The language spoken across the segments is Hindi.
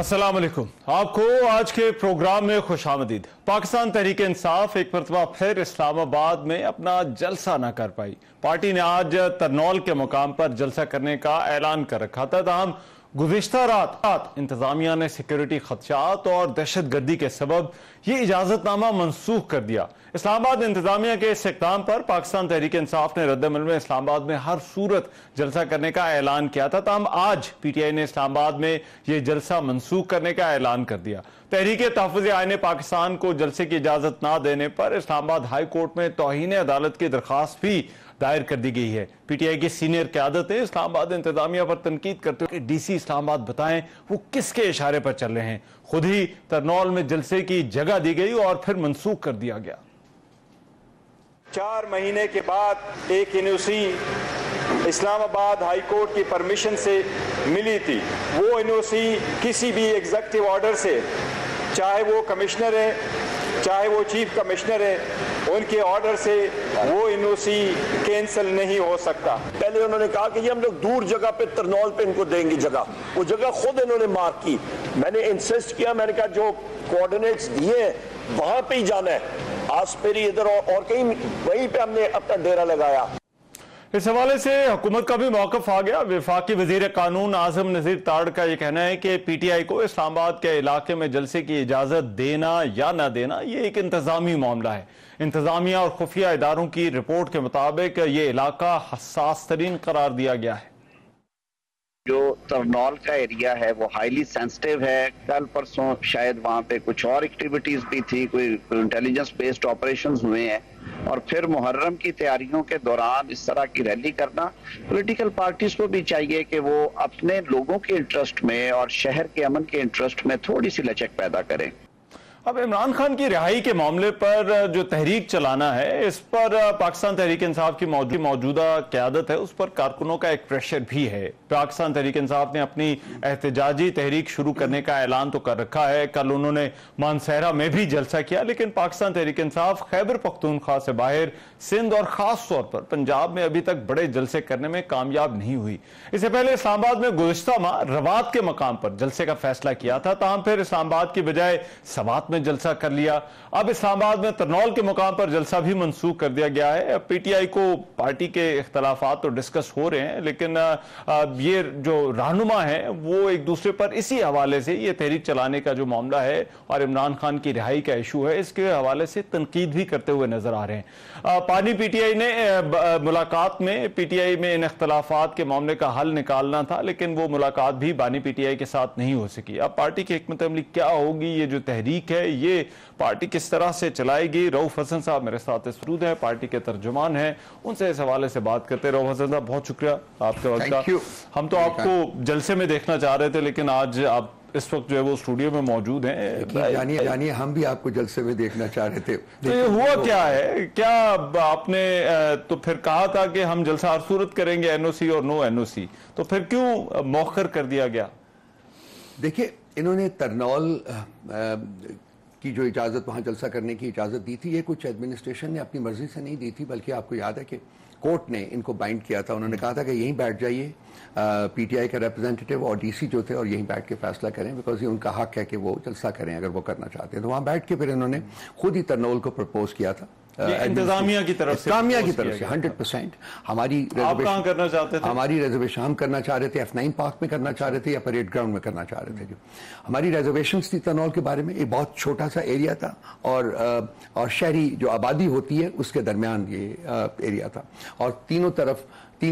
अस्सलाम वालेकुम। आपको आज के प्रोग्राम में खुशामदीद। पाकिस्तान तहरीक इंसाफ एक मरतबा फिर इस्लामाबाद में अपना जलसा न कर पाई। पार्टी ने आज तरनौल के मुकाम पर जलसा करने का ऐलान कर रखा था, ताहम गुज़िश्ता रात इंतजामिया ने सिक्योरिटी खदशात और दहशत गर्दी के सबब ये इजाजतनामा मनसूख कर दिया। इस्लामाबाद इंतजामिया के इस इक़दाम पर पाकिस्तान तहरीक इंसाफ ने रद्द-ए-अमल में इस्लामाबाद में हर सूरत जलसा करने का ऐलान किया था, ताहम आज PTI ने इस्लामाबाद में यह जलसा मनसूख करने का ऐलान कर दिया। तहरीक तहफ़्फ़ुज़ आईन पाकिस्तान को जलसे की इजाजत न देने पर इस्लामाबाद हाई कोर्ट में तौहीन अदालत की दरख्वास्त भी दायर कर दी गई है। PTI की सीनियर क़यादत ने इस्लामाबाद इंतजामिया पर तनकीद करते हुए DC इस्लामाबाद बताएं वो किसके इशारे पर चल रहे हैं। खुद ही तरनौल में जलसे की जगह दी गई और फिर मनसूख कर दिया गया। 4 महीने के बाद एक NOC इस्लामाबाद हाई कोर्ट की परमिशन से मिली थी। वो NOC किसी भी एग्जीक्यूटिव ऑर्डर से, चाहे वो कमिश्नर है चाहे वो चीफ कमिश्नर है, उनके ऑर्डर से वो NOC कैंसिल नहीं हो सकता। पहले उन्होंने कहा कि ये हम लोग दूर जगह पे तरनौल पे इनको देंगे जगह, वो जगह खुद इन्होंने मार्क की। मैंने इंसिस्ट किया, मैंने कहा जो कोऑर्डिनेट्स दिए वहां पे ही जाना है, आसपेरी इधर और कहीं, वहीं पे हमने अपना डेरा लगाया। इस हवाले से हुकूमत का भी मौक़िफ आ गया। वफाकी वज़ीर कानून आज़म नज़ीर ताड़ का यह कहना है कि PTI को इस्लामाबाद के इलाके में जलसे की इजाज़त देना या न देना ये एक इंतज़ामी मामला है। इंतज़ामिया और खुफिया इदारों की रिपोर्ट के मुताबिक ये इलाका हसास तरीन करार दिया गया है। जो तरनौल का एरिया है वो हाईली सेंसिटिव है। कल परसों शायद वहाँ पे कुछ और एक्टिविटीज भी थी, कोई इंटेलिजेंस बेस्ड ऑपरेशंस हुए हैं, और फिर मुहर्रम की तैयारियों के दौरान इस तरह की रैली करना, पॉलिटिकल पार्टीज को भी चाहिए कि वो अपने लोगों के इंटरेस्ट में और शहर के अमन के इंटरेस्ट में थोड़ी सी लचक पैदा करें। अब इमरान खान की रिहाई के मामले पर जो तहरीक चलाना है, इस पर पाकिस्तान तहरीक इंसाफ की मौजूदा क़यादत है, उस पर कारकुनों का एक प्रेशर भी है। पाकिस्तान तहरीक इंसाफ ने अपनी एहतजाजी तहरीक शुरू करने का ऐलान तो कर रखा है। कल उन्होंने मानसहरा में भी जलसा किया, लेकिन पाकिस्तान तहरीक इंसाफ खैबर पख्तूनख्वा से बाहर सिंध और खास तौर पर पंजाब में अभी तक बड़े जलसे करने में कामयाब नहीं हुई। इससे पहले इस्लामाबाद में गुज़िश्ता माह रवात के मकाम पर जलसे का फैसला किया था, ताहम फिर इस्लामाबाद की बजाय सवात में जलसा कर लिया। अब इस्लामाबाद में तरनौल के मुकाम पर जलसा भी मनसूख कर दिया गया है। PTI को पार्टी के इख्तलाफात तो डिस्कस हो रहे हैं, लेकिन ये जो रहनुमा है वो एक दूसरे पर इसी हवाले से, ये तहरीक चलाने का जो मामला है और इमरान खान की रिहाई का इशू है, इसके हवाले से तनकीद भी करते हुए नजर आ रहे हैं। पानी PTI ने मुलाकात में PTI में इन इख्तलाफात के मामले का हल निकालना था, लेकिन वो मुलाकात भी बानी PTI के साथ नहीं हो सकी। अब पार्टी की हिकमत अमली क्या होगी, ये जो तहरीक है ये पार्टी किस तरह से चलाएगी। रऊफ हसन साहब मेरे साथ मौजूद है, पार्टी के तर्जुमान हैं, उनसे इस हवाले से बात करते हैं। रऊफ हसन साहब बहुत शुक्रिया आपके वक्त का। हम तो आपको जलसे में देखना चाह रहे थे, लेकिन आज आप इस वक्त जो है वो स्टूडियो में मौजूद हैं। जानिए हम भी आपको जलसे में देखना चाह रहे थे। तो ये हुआ क्या है, क्या आपने तो फिर कहा था कि हम जलसा हर सूरत करेंगे, NOC और नो NOC, तो फिर क्यों मौखर कर दिया गया? देखिए, इन्होंने तरनौल की जो इजाज़त, वहाँ जलसा करने की इजाज़त दी थी, ये कुछ एडमिनिस्ट्रेशन ने अपनी मर्जी से नहीं दी थी, बल्कि आपको याद है कि कोर्ट ने इनको बाइंड किया था। उन्होंने कहा था कि यहीं बैठ जाइए, PTI का रिप्रेजेंटेटिव और DC जो थे, और यहीं बैठ के फैसला करें, बिकॉज ये उनका हक है कि वो जलसा करें अगर वो करना चाहते हैं। तो वहाँ बैठ के फिर इन्होंने खुद ही तरनौल को प्रपोज किया था इंतजामिया की तरफ से 100%। हमारी कहाँ करना चाहते थे? हमारी रिजर्वेशन हम करना चाह रहे थे, F9 पार्क में करना चाह रहे थे या परेड ग्राउंड में करना चाह रहे थे। हमारी रिजर्वेशन थी तरनौल के बारे में। एक बहुत छोटा सा एरिया था और शहरी जो आबादी होती है उसके दरमियान ये एरिया था, और तीन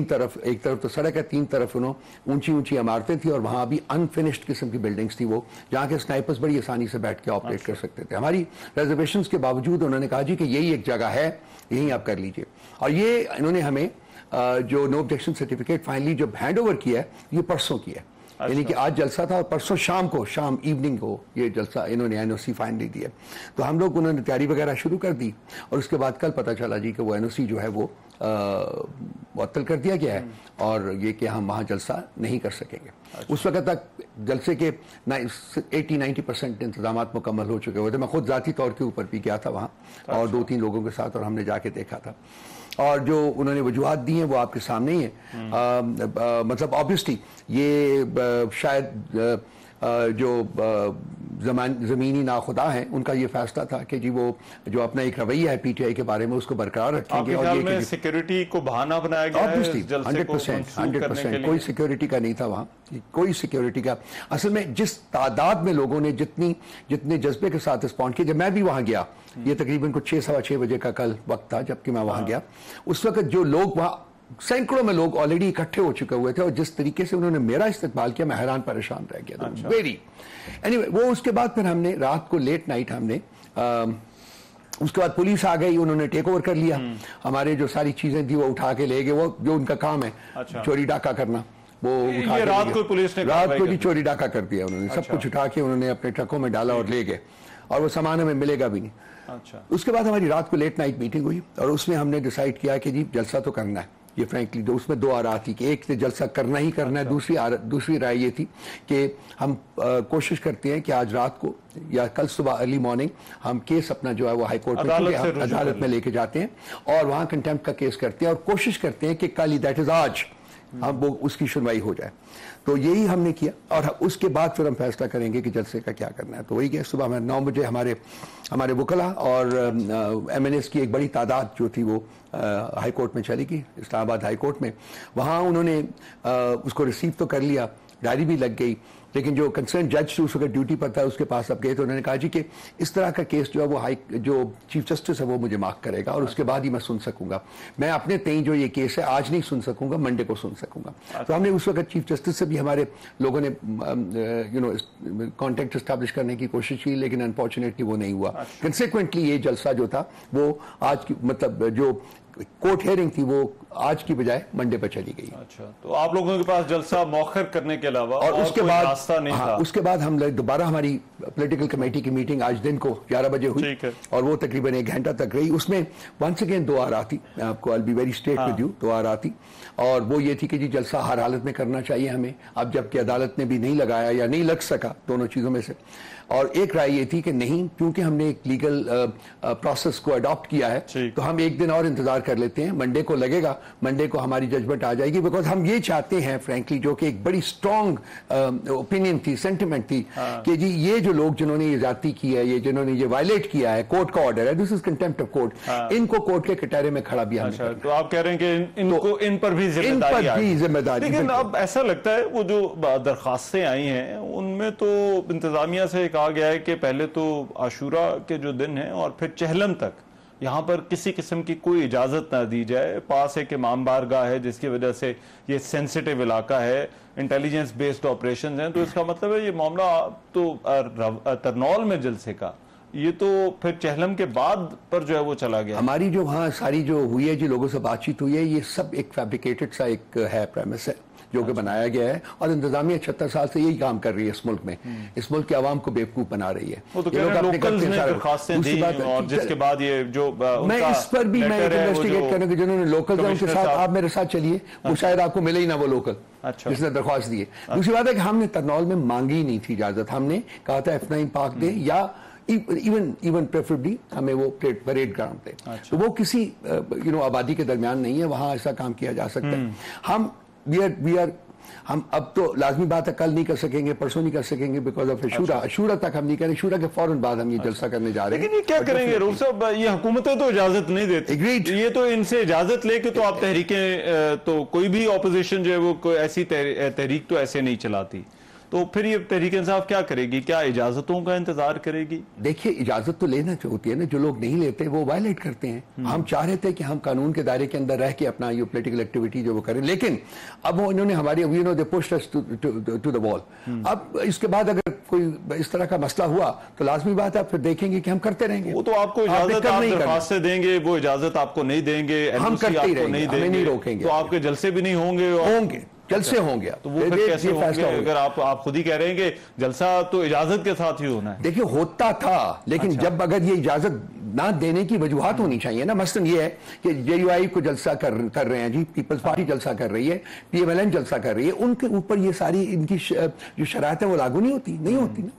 तरफ, एक तरफ तो सड़क है, तीन तरफ ऊंची ऊंची इमारतें थी, और वहां भी अनफिनिश्ड किस्म की बिल्डिंग्स थी वो, जहां के स्नाइपर्स बड़ी आसानी से बैठ के ऑपरेट कर सकते थे। हमारी रिजर्वेशंस के बावजूद उन्होंने कहा जी कि यही एक जगह है, यही आप कर लीजिए। और ये इन्होंने हमें जो नो ऑब्जेक्शन सर्टिफिकेट फाइनली जब हैंड ओवर किया है, ये परसों किया है। यानी कि आज जलसा था और परसों शाम इवनिंग को ये जलसा इन्होंने NOC फाइनली दिया। तो हम लोग, उन्होंने तैयारी वगैरह शुरू कर दी, और उसके बाद कल पता चला जी कि वो NOC जो है वो मुअत्तल कर दिया गया है, और ये कि हम वहाँ जलसा नहीं कर सकेंगे। उस वक्त तक जलसे के 80-90% इंतजाम मुकम्मल हो चुके हुए थे। मैं खुद ज़ाती तौर के ऊपर भी गया था वहाँ, और 2-3 लोगों के साथ, और हमने जाके देखा था। और जो उन्होंने वजूहात दी हैं वो आपके सामने ही है। मतलब ऑब्वियसली ये शायद जो ज़मीनी नाखुदा हैं उनका ये फैसला था कि जी वो जो अपना एक रवैया है पीटीआई के बारे में उसको बरकरार रखेंगे। और ये में सिक्योरिटी को बहाना बनाया गया है, 100% कोई सिक्योरिटी का नहीं था वहाँ, कोई सिक्योरिटी का। असल में जिस तादाद में लोगों ने जितने जज्बे के साथ रिस्पॉन्ड किया, जब मैं भी वहाँ गया, ये तकरीबन कुछ 6-6:15 बजे का कल वक्त था जबकि मैं वहाँ गया, उस वक्त जो लोग वहाँ सैकड़ों में लोग ऑलरेडी इकट्ठे हो चुके हुए थे और जिस तरीके से उन्होंने मेरा इस्तेमाल किया मैं हैरान परेशान रह गया। वेरी एनीवे वो उसके बाद फिर हमने रात को लेट नाइट हमने उसके बाद पुलिस आ गई, उन्होंने टेक ओवर कर लिया, हमारे जो सारी चीजें थी वो उठा के ले गए, वो जो उनका काम है चोरी डाका करना, वो उठा रात को पुलिस ने रात को भी चोरी डाका कर दिया उन्होंने। सब कुछ उठा के उन्होंने अपने ट्रकों में डाला और ले गए और वो सामान हमें मिलेगा भी नहीं। उसके बाद हमारी रात को लेट नाइट मीटिंग हुई और उसमें हमने डिसाइड किया कि जी जलसा तो करना है। ये फ्रैंकली तो उसमें दो आरा थी कि एक से जलसा करना ही करना है, दूसरी राय ये थी कि हम कोशिश करते हैं कि आज रात को या कल सुबह अर्ली मॉर्निंग हम केस अपना जो है वो हाई कोर्ट में अदालत में लेके जाते हैं और वहां कंटेम्प्ट का केस करते हैं और कोशिश करते हैं कि कल ही दैट इज आज हम वो उसकी सुनवाई हो जाए। तो यही हमने किया और उसके बाद फिर हम फैसला करेंगे कि जलसे का क्या करना है। तो वही गया सुबह में 9 बजे हमारे वकला और MNAs की एक बड़ी तादाद जो थी वो हाई कोर्ट में चली गई, इस्लामाबाद हाई कोर्ट में। वहाँ उन्होंने उसको रिसीव तो कर लिया, डायरी भी लग गई, लेकिन जो कंसर्न जज उस वक्त ड्यूटी पर था उसके पास अब गए तो उन्होंने कहा जी कि इस तरह का केस जो है वो जो चीफ जस्टिस है वो मुझे मार्क करेगा और उसके बाद ही मैं सुन सकूंगा। मैं अपने तय जो ये केस है आज नहीं सुन सकूंगा, मंडे को सुन सकूंगा। तो हमने उस वक्त चीफ जस्टिस से भी हमारे लोगों ने कॉन्टेक्ट एस्टैब्लिश करने की कोशिश की, लेकिन अनफॉर्चुनेटली वो नहीं हुआ। कंसिक्वेंटली ये जलसा जो था वो आज की मतलब जो कोर्ट हियरिंग थी वो आज की बजाय मंडे पर चली गई। अच्छा, तो आप लोगों के पास जलसा मौखर करने के अलावा और उसके बाद रास्ता नहीं था। उसके बाद हम दोबारा हमारी पॉलिटिकल कमेटी की मीटिंग आज दिन को 11 बजे हुई और वो तकरीबन 1 घंटा तक रही। उसमें वंस अगेन 2 आरा थी, मैं आपको I be very straight with you, 2 आरा थी और वो ये थी कि जी जलसा हर हालत में करना चाहिए हमें, अब जबकि अदालत ने भी नहीं लगाया या नहीं लग सका दोनों चीजों में से। और एक राय ये थी कि नहीं, क्योंकि हमने एक लीगल प्रोसेस को अडॉप्ट किया है तो हम एक दिन और इंतजार कर लेते हैं, मंडे को लगेगा, मंडे को हमारी जजमेंट आ जाएगी। बिकॉज हम ये चाहते हैं फ्रैंकली, जो कि एक बड़ी स्ट्रॉन्ग ओपिनियन थी, सेंटिमेंट थी कि जी ये जो लोग जिन्होंने ये जाति की है, ये जिन्होंने ये वायलेट किया है, कोर्ट का ऑर्डर है, this is contempt of court, इनको कोर्ट के कटहरे में खड़ा भी हमने। तो आप कह रहे हैं कि इनको इन पर भी जिम्मेदारी। लेकिन अब ऐसा लगता है वो जो दरखास्तें आई हैं उनमें तो इंतजामिया से कहा गया है कि पहले तो आशूरा के जो दिन है और फिर चहलम तक यहाँ पर किसी किस्म की कोई इजाजत ना दी जाए। पास एक इमाम बारगाह है जिसकी वजह से ये सेंसिटिव इलाका है, इंटेलिजेंस बेस्ड ऑपरेशन हैं, तो इसका मतलब है ये मामला तो तरनौल में जलसे का, ये तो फिर चहलम के बाद पर जो है वो चला गया। हमारी जो वहाँ सारी जो हुई है, जो लोगों से बातचीत हुई है, ये सब एक फैब्रिकेटेड सा एक है प्रेमिस है जो कि बनाया गया है और इंतजामिया 76 साल से यही काम कर रही है इस मुल्क में, इस मुल्क की आवाम को बेवकूफ बना रही है। वो तो ये लोग अपने दरखास्तें दी और जिसके बाद ये जो मैं इस पर भी मैं इन्वेस्टिगेट करने के जिन्होंने लोकल उनके साथ आप मेरे साथ चलिए, वो शायद आपको मिले ही ना वो लोकल जिसने दरख्वास्त दी है। दूसरी बात है कि हमने तरनौल में मांगी नहीं थी इजाजत, हमने कहा था F9 पार्क दे या इवन प्रेफरेबली हमें वो परेड ग्राउंड दे। तो वो किसी आबादी के दरमियान नहीं है, वहां ऐसा काम किया जा सकता है। हम अब तो लाजमी बात है कल नहीं कर सकेंगे, परसों नहीं कर सकेंगे बिकॉज ऑफ अशूरा तक हम नहीं करें, अशूरा के फौरन बाद हम ये जलसा करने जा रहे हैं। लेकिन ये क्या करेंगे रूफ साहब, ये हुकूमतें तो इजाजत नहीं देती, ये तो इनसे इजाजत लेके तो आप तहरीकें तो कोई भी ऑपोजिशन जो है वो कोई ऐसी तहरीक तो ऐसे नहीं चलाती, तो फिर ये तहरीक इंसाफ क्या करेगी? क्या इजाजतों का इंतजार करेगी? देखिए इजाजत तो लेना होती है ना, जो लोग नहीं लेते वो वायलेट करते हैं। हम चाह रहे थे कि हम कानून के दायरे के अंदर रह के अपना ये पॉलिटिकल एक्टिविटी जो वो करें, लेकिन अब वो इन्होंने हमारी they pushed us to the wall. अब इसके बाद अगर कोई इस तरह का मसला हुआ तो लाजमी बात है फिर देखेंगे कि हम करते रहेंगे। वो तो आपको इजाजत आप दरख्वास्त से देंगे, वो इजाजत आपको नहीं देंगे, हम करते ही रहेंगे, हमें नहीं रोकेंगे, तो आपके जलसे भी नहीं होंगे जलसे होंगे। तो वो फिर कैसे होंगे? अगर आप खुद ही कह रहे हैं कि जलसा तो इजाजत के साथ ही होना है। देखिए होता था, लेकिन जब अगर ये इजाजत ना देने की वजूहत होनी चाहिए ना, मसलन ये है कि JUI को जलसा कर रहे हैं जी, पीपल्स पार्टी जलसा कर रही है, PMLN जलसा कर रही है, उनके ऊपर ये सारी इनकी जो शरायत है वो लागू नहीं होती ना,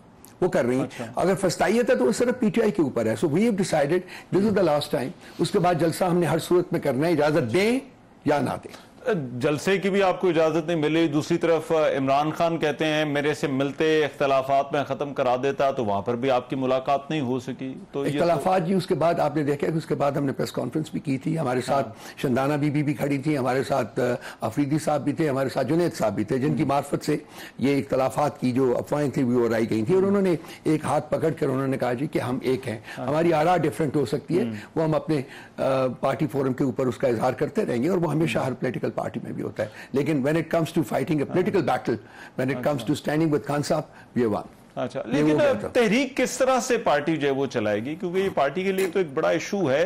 वो कर रही है। अगर फस्तायत है तो वो सिर्फ PTI के ऊपर है। So we have decided this is the last time, उसके बाद जलसा हमने हर सूरत में करना है, इजाजत दें या ना दें। जलसे की भी आपको इजाजत नहीं मिली, दूसरी तरफ इमरान खान कहते हैं मेरे से मिलते इख्तलाफात में खत्म करा देता, तो वहां पर भी आपकी मुलाकात नहीं हो सकी। तो इख्तलाफात जी उसके बाद आपने देखा कि उसके बाद हमने प्रेस कॉन्फ्रेंस भी की थी, हमारे साथ शंदाना बीबी भी खड़ी थी, हमारे साथ अफरीदी साहब भी थे, हमारे साथ जुनैद साहब भी थे, जिनकी मार्फत से ये इख्तलाफात की जो अफवाहें थी वो उड़ाई गई थी, और उन्होंने एक हाथ पकड़ कर उन्होंने कहा जी कि हम एक हैं, हमारी आरा डिफरेंट हो सकती है, वो हम अपने पार्टी फोरम के ऊपर उसका इजहार करते रहेंगे, और वो हमेशा हर पॉलिटिकल पार्टी में भी होता है, लेकिन when it comes to fighting a political battle, when it comes to standing with Khan साहब, वी वन। अच्छा, लेकिन तहरीक किस तरह से पार्टी जो है वो चलाएगी, क्योंकि ये पार्टी के लिए तो एक बड़ा इशू है,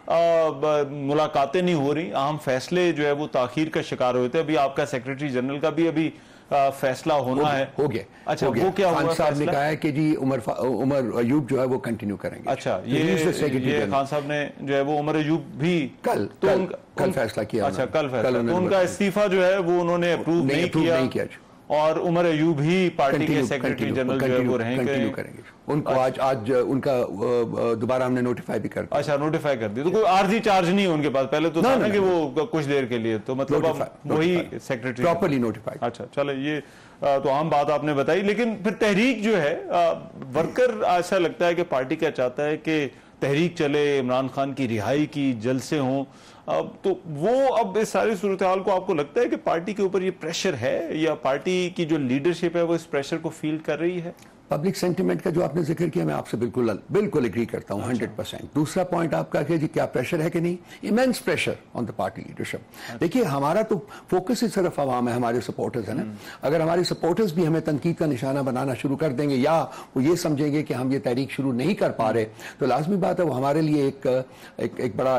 मुलाकातें नहीं हो रही, अहम फैसले जो है वो ताखीर का शिकार होते हैं। अभी आपका सेक्रेटरी जनरल का भी अभी फैसला होना है, हो गया। अच्छा, वो क्या हुआ? खान साहब ने कहा है कि जी उमर अयूब जो है वो कंटिन्यू करेंगे। अच्छा, ये खान साहब ने जो है वो उमर अयूब भी कल फैसला किया। अच्छा, कल फैसला, तो उनका इस्तीफा जो है वो उन्होंने अप्रूव नहीं किया, और उमर अयूब ही पार्टी के सेक्रेटरी जनरल जो है वो रहेंगे। उनको आज उनका दोबारा हमने नोटिफाई भी कर दिया। अच्छा, नोटिफाई कर दिया, तो कोई आर्जी चार्ज नहीं है उनके पास, पहले तो था ना कि वो कुछ देर के लिए, तो मतलब वही सेक्रेटरी प्रॉपर्ली नोटिफाइड। अच्छा, चलो, ये तो आम बात आपने बताई, लेकिन फिर तहरीक जो है, वर्कर ऐसा लगता है कि पार्टी क्या चाहता है कि तहरीक चले, इमरान खान की रिहाई की जलसे हों, तो वो अब इस सारी सूरत हाल को आपको लगता है कि पार्टी के ऊपर ये प्रेशर है, या पार्टी की जो लीडरशिप है वो इस प्रेशर को फील कर रही है? पब्लिक सेंटिमेंट का जो आपने जिक्र किया, मैं आपसे बिल्कुल एग्री करता हूं, 100%। दूसरा पॉइंट आपका कि जी क्या प्रेशर है कि नहीं, immense pressure on the party leadership. देखिए, हमारा तो फोकस ही सिर्फ आवाम है, हमारे सपोर्टर्स है ना। अगर हमारे सपोर्टर्स भी हमें तनकीद का निशाना बनाना शुरू कर देंगे, या वो ये समझेंगे कि हम ये तहरीक शुरू नहीं कर पा रहे, तो लाजमी बात है वो हमारे लिए एक बड़ा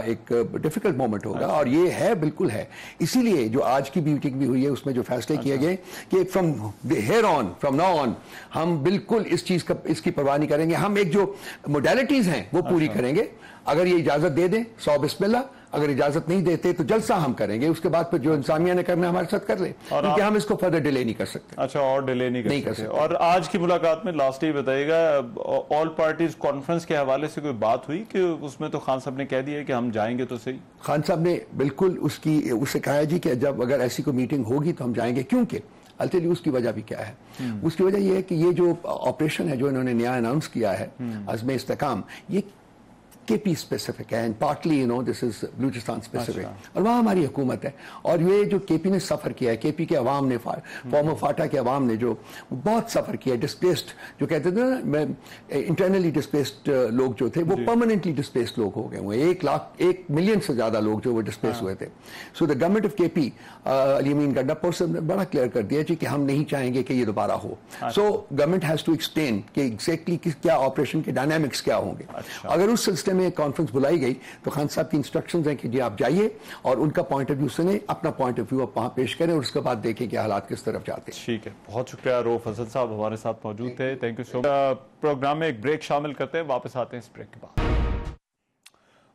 डिफिकल्ट मोमेंट होगा, और ये है, बिल्कुल है। इसीलिए जो आज की मीटिंग भी हुई है उसमें जो फैसले किए गए कि फ्रॉम नाउ ऑन हम बिल्कुल इस चीज का, इसकी परवाह नहीं करेंगे, हम एक जो मोडेलिटीज हैं वो पूरी करेंगे। अगर ये इजाजत दे दें 100 बिस्मिल्लाह, अगर इजाजत नहीं देते तो जलसा हम करेंगे, उसके बाद फिर जो इंसानिया ने करना हमारे साथ कर ले, क्योंकि हम इसको फर्दर डिले नहीं कर सकते। अच्छा, और डिले नहीं कर सकते। और आज की मुलाकात में लास्ट ही बताइएगा, ऑल पार्टीज कॉन्फ्रेंस के हवाले से कोई बात हुई कि उसमें तो खान साहब ने कह दिया कि हम जाएंगे तो सही? खान साहब ने बिल्कुल उससे कहा जी कि जब अगर ऐसी कोई मीटिंग होगी तो हम जाएंगे, क्योंकि अल्टीमेटली उसकी वजह भी क्या है, उसकी वजह यह है कि ये जो ऑपरेशन है जो इन्होंने नया अनाउंस किया है, अज़्म इस्तेकाम, ये केपी स्पेसिफिक है, and partly this is Balochistan specific, और वहाँ हमारी हुकूमत है। और ये जो केपी ने सफ़र किया है, केपी के अवाम ने, फॉर्मर फाटा के अवाम ने जो बहुत सफ़र किया है, डिस्प्लेस्ड जो कहते थे ना, इंटरनली डिस्प्लेस्ड लोग जो थे वो परमानेंटली डिस्प्लेस्ड लोग हो गए हुए, 1 मिलियन से ज़्यादा लोग जो वो डिस्प्लेस हुए थे। So the government of KP, Ali Amin Gandapur से बड़ा क्लियर कर दिया जी कि हम नहीं चाहेंगे कि ये दोबारा हो। So government has to explain कि एग्जैक्टली क्या ऑपरेशन के डायनामिक्स क्या होंगे। अगर उस सिलसिले में कॉन्फ्रेंस बुलाई गई तो खान साहब की इंस्ट्रक्शंस हैं कि जी आप जाइए और उनका पॉइंट ऑफ व्यू सुने, अपना पॉइंट ऑफ व्यू आप वहां पेश करें, और उसके बाद देखें कि हालात किस तरफ जाते हैं। ठीक है, बहुत शुक्रिया। रऊफ हसन साहब हमारे साथ मौजूद थे, thank you so much. Programme में एक ब्रेक शामिल करते हैं, वापस आते हैं इस ब्रेक के बाद।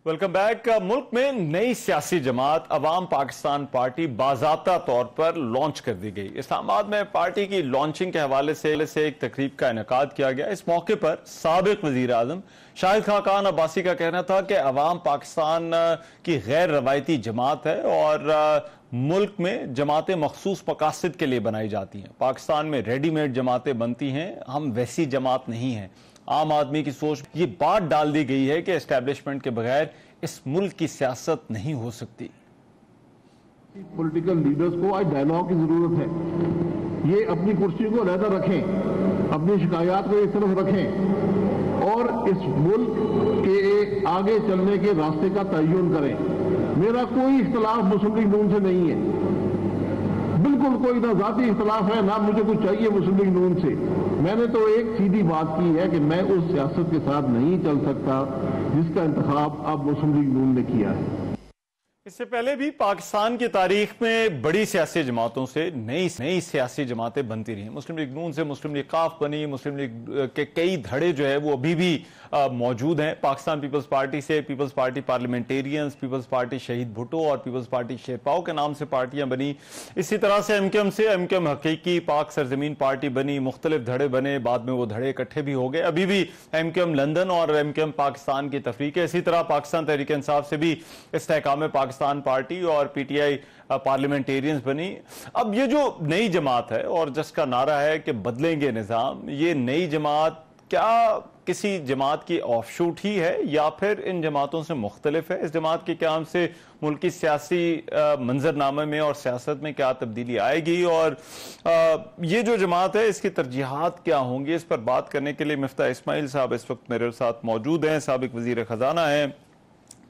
Welcome back. मुल्क में नई सियासी जमात अवाम पाकिस्तान पार्टी बाज़ाब्ता तौर पर लॉन्च कर दी गई। इस्लामाबाद में पार्टी की लॉन्चिंग के हवाले से एक तकरीब का इनेकाद किया गया। इस मौके पर साबिक वजीर आजम शाहिद खान अब्बासी का कहना था कि अवाम पाकिस्तान की गैर रवायती जमात है और मुल्क में जमातें मखसूस मकासद के लिए बनाई जाती हैं। पाकिस्तान में रेडीमेड जमातें बनती हैं, हम वैसी जमात नहीं हैं। आम आदमी की सोच ये बात डाल दी गई है कि एस्टैब्लिशमेंट के बगैर इस मुल्क की सियासत नहीं हो सकती। पॉलिटिकल लीडर्स को आज डायलॉग की जरूरत है। ये अपनी कुर्सी को अलहदा रखें, अपनी शिकायत को एक तरफ रखें और इस मुल्क के आगे चलने के रास्ते का तयन करें। मेरा कोई इख्तलाफ मुस्लिम लीग नून से नहीं है, बिल्कुल कोई ना जाती इख्तलाफ है ना मुझे कुछ चाहिए मुस्लिम लीग नून से। मैंने तो एक सीधी बात की है कि मैं उस सियासत के साथ नहीं चल सकता जिसका इंतखाब अब मुस्लिम लीग नून ने किया है। इससे पहले भी पाकिस्तान की तारीख में बड़ी सियासी जमातों से नई सियासी जमातें बनती रही। मुस्लिम लीग नून से मुस्लिम लीग काफ बनी, मुस्लिम लीग के कई धड़े जो है वो अभी भी मौजूद हैं। पाकिस्तान पीपल्स पार्टी से Peoples Party Parliamentarians, Peoples Party Shaheed Bhutto और पीपल्स पार्टी शेरपाओ के नाम से पार्टियां बनी। इसी तरह से एमकेएम से एमकेएम हकीकी पाक सरजमीन पार्टी बनी, मुख्तलिफ धड़े बने, बाद में वो धड़े इकट्ठे भी हो गए। अभी भी एमकेएम लंदन और एमकेएम पाकिस्तान की तफरीक है। इसी तरह पाकिस्तान तहरीक इंसाफ से भी इस्तेहकाम पाकिस्तान पाकिस्तान पार्टी और पीटीआई पार्लियामेंटेरियंस बनी। अब ये जो नई जमात है और जिसका नारा है कि बदलेंगे निज़ाम, ये नई जमात क्या किसी जमात की ऑफशूट ही है या फिर इन जमातों से मुख्तलिफ है? इस जमात के काम से मुल्की सियासी मंजरनामे में और सियासत में क्या तब्दीली आएगी, और ये जो जमात है इसकी तरजीहात क्या होंगी? इस पर बात करने के लिए मिफ्ता इस्माइल साहब इस वक्त मेरे साथ मौजूद हैं। साबिक वजीर खजाना हैं,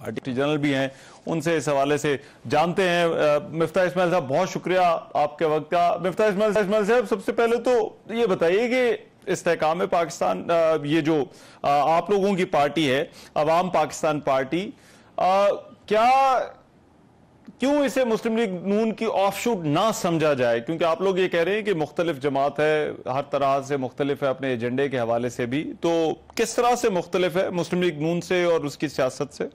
पार्टी जनरल भी हैं, उनसे इस हवाले से जानते हैं। मिफ्ता इस्माइल साहब, बहुत शुक्रिया आपके वक्त का। मिफ्ता इस्माइल साहब, सबसे पहले तो ये बताइए कि इस्तेहकाम पाकिस्तान, ये जो आप लोगों की पार्टी है अवाम पाकिस्तान पार्टी, क्यों इसे मुस्लिम लीग नून की ऑफशूट ना समझा जाए? क्योंकि आप लोग ये कह रहे हैं कि मुख्तलिफ जमात है, हर तरह से मुख्तलिफ है अपने एजेंडे के हवाले से भी, तो किस तरह से मुख्तलिफ है मुस्लिम लीग नून से और उसकी सियासत से?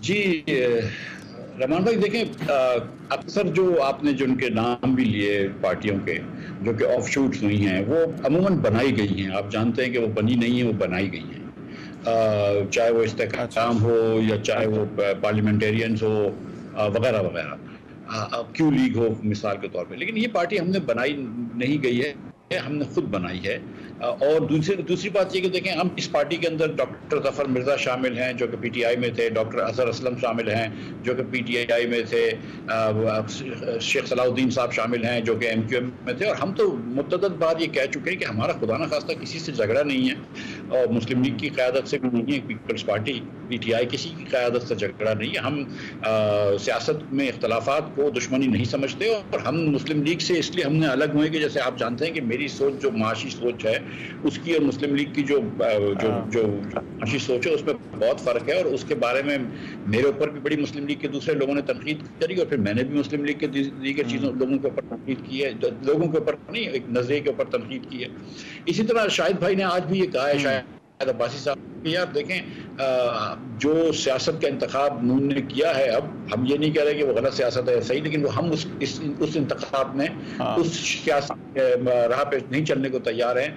जी रहमान भाई, देखें, अक्सर जो आपने जो उनके नाम भी लिए पार्टियों के जो कि ऑफशूट्स हुई हैं, वो अमूमन बनाई गई हैं। आप जानते हैं कि वो बनी नहीं है, वो बनाई गई हैं, चाहे वो इस्तेहकाम हो या चाहे वो पार्लियामेंटेरियंस हो वगैरह वगैरह, क्यू लीग हो मिसाल के तौर पे। लेकिन ये पार्टी हमने बनाई नहीं गई है, हमने खुद बनाई है। और दूसरी बात ये कि देखें, हम इस पार्टी के अंदर डॉक्टर जफर मिर्जा शामिल हैं जो कि पीटीआई में थे, डॉक्टर अजहर असलम शामिल हैं जो कि पीटीआई में थे, शेख सलाउद्दीन साहब शामिल हैं जो कि एमक्यूएम में थे। और हम तो मुद्दत बार ये कह चुके हैं कि हमारा खुदा न खास्ता किसी से झगड़ा नहीं है, और मुस्लिम लीग की क़यादत से भी नहीं है, पीपल्स पार्टी पीटीआई किसी की क़यादत से झगड़ा नहीं है। हम सियासत में इख्तलाफात को दुश्मनी नहीं समझते, और हम मुस्लिम लीग से इसलिए हमने अलग हुए कि जैसे आप जानते हैं कि मेरी सोच जो माशी सोच है उसकी और मुस्लिम लीग की जो माशी सोच है उसमें बहुत फ़र्क है। और उसके बारे में मेरे ऊपर भी बड़ी मुस्लिम लीग के दूसरे लोगों ने तनकीद करी, और फिर मैंने भी मुस्लिम लीग के दीगर चीज़ों लोगों के ऊपर तनकीद की है, लोगों के ऊपर नहीं, एक नज़रिए के ऊपर तनकीद की है। इसी तरह शाहिद भाई ने आज भी ये कहा है, शायद अब्बासी साहब, यार देखें, जो सियासत का इंतखाब नून ने किया है, अब हम ये नहीं कह रहे कि वो गलत सियासत है, सही, लेकिन वो हम उस इंतखाब में उस सियासत राह पे नहीं चलने को तैयार हैं।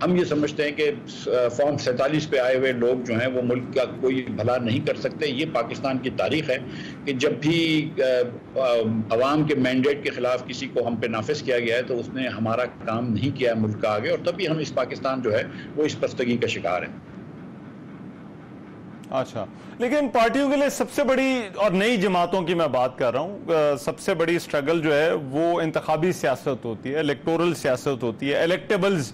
हम ये समझते हैं कि फॉर्म 47 पे आए हुए लोग जो हैं वो मुल्क का कोई भला नहीं कर सकते। ये पाकिस्तान की तारीख है कि जब भी अवाम के मैंडेट के खिलाफ किसी को हम पे नाफिज किया गया है तो उसने हमारा काम नहीं किया है मुल्क का आगे, और तभी हम इस पाकिस्तान जो है वो इस पस्तगी का शिकार है। अच्छा, लेकिन पार्टियों के लिए सबसे बड़ी, और नई जमातों की मैं बात कर रहा हूं, सबसे बड़ी स्ट्रगल जो है वो इंतखाबी सियासत होती है, इलेक्टोरल सियासत होती है, इलेक्टेबल्स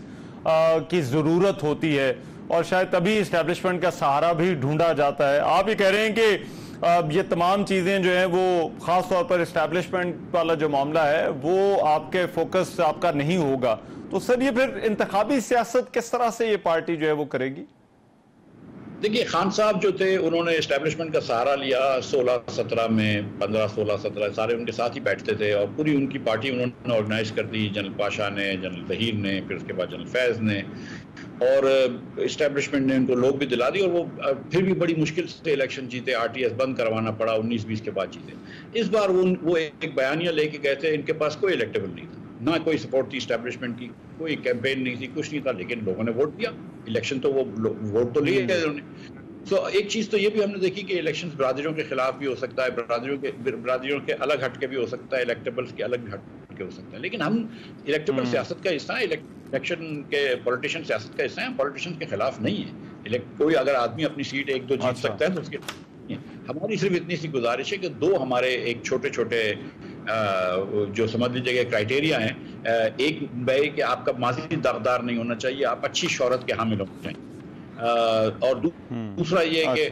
की ज़रूरत होती है, और शायद तभी इस्टेब्लिशमेंट का सहारा भी ढूंढा जाता है। आप ये कह रहे हैं कि ये तमाम चीज़ें जो हैं वो ख़ास तौर पर इस्टेब्लिशमेंट वाला जो मामला है वो आपके फोकस आपका नहीं होगा, तो सर ये फिर इंतखाबी सियासत किस तरह से ये पार्टी जो है वो करेगी? देखिए, खान साहब जो थे उन्होंने एस्टेब्लिशमेंट का सहारा लिया 16-17 में, 15-16-17 सारे उनके साथ ही बैठते थे, और पूरी उनकी पार्टी उन्होंने ऑर्गेनाइज कर दी, जनरल पाशा ने, जनरल जहीर ने, फिर उसके बाद जनरल फैज़ ने, और एस्टेब्लिशमेंट ने उनको लोग भी दिला दी, और वो फिर भी बड़ी मुश्किल से इलेक्शन जीते, आरटीएस बंद करवाना पड़ा, 19-20 के बाद जीते। इस बार वो एक बयानिया लेके गए थे, इनके पास कोई इलेक्टेबल नहीं था, ना कोई सपोर्ट थी इस्टेब्लिशमेंट की, कोई कैंपेन नहीं थी, कुछ नहीं था, लेकिन लोगों ने वोट दिया। इलेक्शन तो वो वोट तो लिए उन्होंने। तो एक चीज़ तो ये भी हमने देखी कि इलेक्शन बरादरियों के खिलाफ भी हो सकता है, बरादरियों के अलग हटके भी हो सकता है, इलेक्टेबल्स के अलग हटके हो सकता है, लेकिन हम इलेक्टेबल सियासत का हिस्सा है, इलेक्शन के पॉलिटिशियन सियासत का हिस्सा है, पॉलिटिशियन के खिलाफ नहीं है। कोई अगर आदमी अपनी सीट 1-2 जीत सकता है तो उसके, हमारी सिर्फ इतनी सी गुजारिश है कि 2 हमारे एक छोटे छोटे जो समझ लीजिएगा क्राइटेरिया हैं, एक भाई कि आपका माजी दागदार नहीं होना चाहिए, आप अच्छी शोहरत के हामिल होना चाहिए, और दूसरा ये कि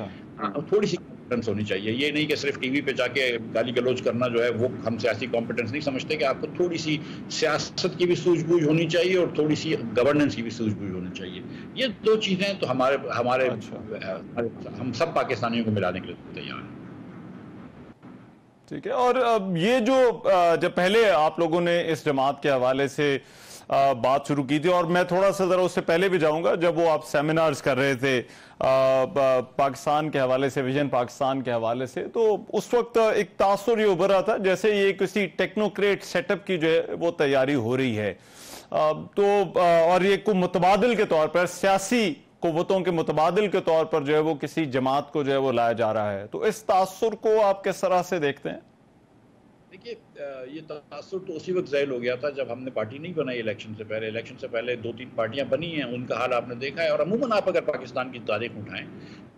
थोड़ी सी कॉम्पिटेंस होनी चाहिए। ये नहीं कि सिर्फ टीवी पे जाके गाली गलौज करना जो है वो हम सियासी कॉम्पिटेंस नहीं समझते, कि आपको थोड़ी सी सियासत की भी सूझबूझ होनी चाहिए और थोड़ी सी गवर्नेंस की भी सूझबूझ होनी चाहिए। ये 2 चीजें तो हमारे हम सब पाकिस्तानियों को मिलाने के लिए तैयार हैं। ठीक है, और ये जो जब पहले आप लोगों ने इस जमात के हवाले से बात शुरू की थी, और मैं थोड़ा सा जरा उससे पहले भी जाऊंगा, जब वो आप सेमिनार्स कर रहे थे पाकिस्तान के हवाले से, विजन पाकिस्तान के हवाले से, तो उस वक्त एक तासुर ये उभर रहा था जैसे ये किसी टेक्नोक्रेट सेटअप की जो है वो तैयारी हो रही है, तो और ये को मुतबादिल के तौर पर सियासी कुव्वतों के मुतबादिल के तौर पर जो है वो किसी जमात को जो है वो लाया जा रहा है। तो इस तासुर को आप किस तरह से देखते हैं? देखिए, ये तासुर तो उसी वक्त ज़ाहिर हो गया था जब हमने पार्टी नहीं बनाई इलेक्शन से पहले। इलेक्शन से पहले 2-3 पार्टियां बनी हैं, उनका हाल आपने देखा है। और अमूमन आप अगर पाकिस्तान की तारीख उठाएं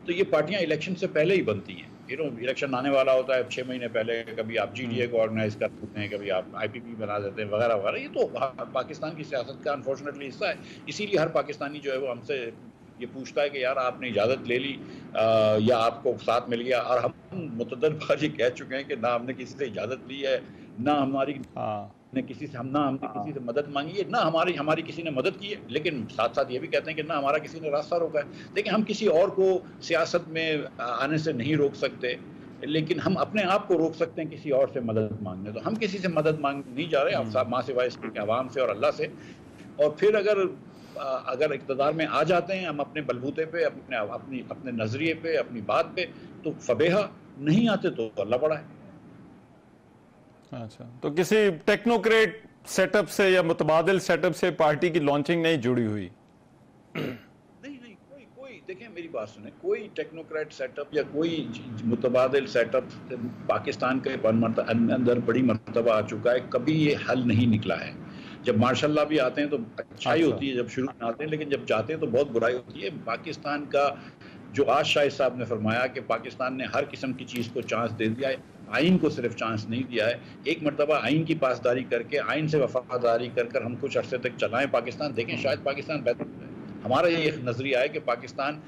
तो ये पार्टियां इलेक्शन से पहले ही बनती हैं। इलेक्शन आने वाला होता है 6 महीने पहले, कभी आप GDA को ऑर्गेनाइज कर देते हैं, कभी आप IPP बना देते हैं, वगैरह वगैरह। ये तो पाकिस्तान की सियासत का अनफॉर्चुनेटली हिस्सा है। इसीलिए हर पाकिस्तानी जो है वो हमसे ये पूछता है कि यार आपने इजाज़त ले ली या आपको साथ मिल गया। और हम मुतअद्दिद बार ये कह चुके हैं कि ना हमने किसी से इजाज़त ली है, ना हमने किसी से मदद मांगी है, ना हमारी किसी ने मदद की है। लेकिन साथ साथ ये भी कहते हैं कि ना हमारा किसी ने रास्ता रोका है। देखिए, हम किसी और को सियासत में आने से नहीं रोक सकते, लेकिन हम अपने आप को रोक सकते हैं किसी और से मदद मांगने। तो हम किसी से मदद मांग नहीं जा रहे, आप माँ सिवाय इसके अवाम से और अल्लाह से। और फिर अगर इक़्तिदार में आ जाते हैं हम अपने बलबूते पे, अपने नजरिए पे, अपनी बात पे, तो फबेहा, नहीं आते तो अल्लाह बड़ा है। अच्छा, तो किसी टेक्नोक्रेट सेटअप से या मुतबादिल सेटअप से पार्टी की लॉन्चिंग नहीं जुड़ी हुई? नहीं, कोई देखें, मेरी बात सुने, कोई टेक्नोक्रेट सेटअप या कोई मुतबादिल सेटअप पाकिस्तान के अंदर बड़ी मर्तबा आ चुका है, कभी ये हल नहीं निकला है। जब मार्शल भी आते हैं तो अच्छाई होती है, जब शुरू में आते हैं, लेकिन जब जाते हैं तो बहुत बुराई होती है। पाकिस्तान का जो आज शाहिद साहब ने फरमाया कि पाकिस्तान ने हर किस्म की चीज़ को चांस दे दिया है, आइन को सिर्फ चांस नहीं दिया है। एक मरतबा आइन की पासदारी करके, आइन से वफादारी कर हम कुछ अरसे तक चलाएं पाकिस्तान, देखें शायद पाकिस्तान बेहतर है। हमारा ये एक नजरिया है कि पाकिस्तान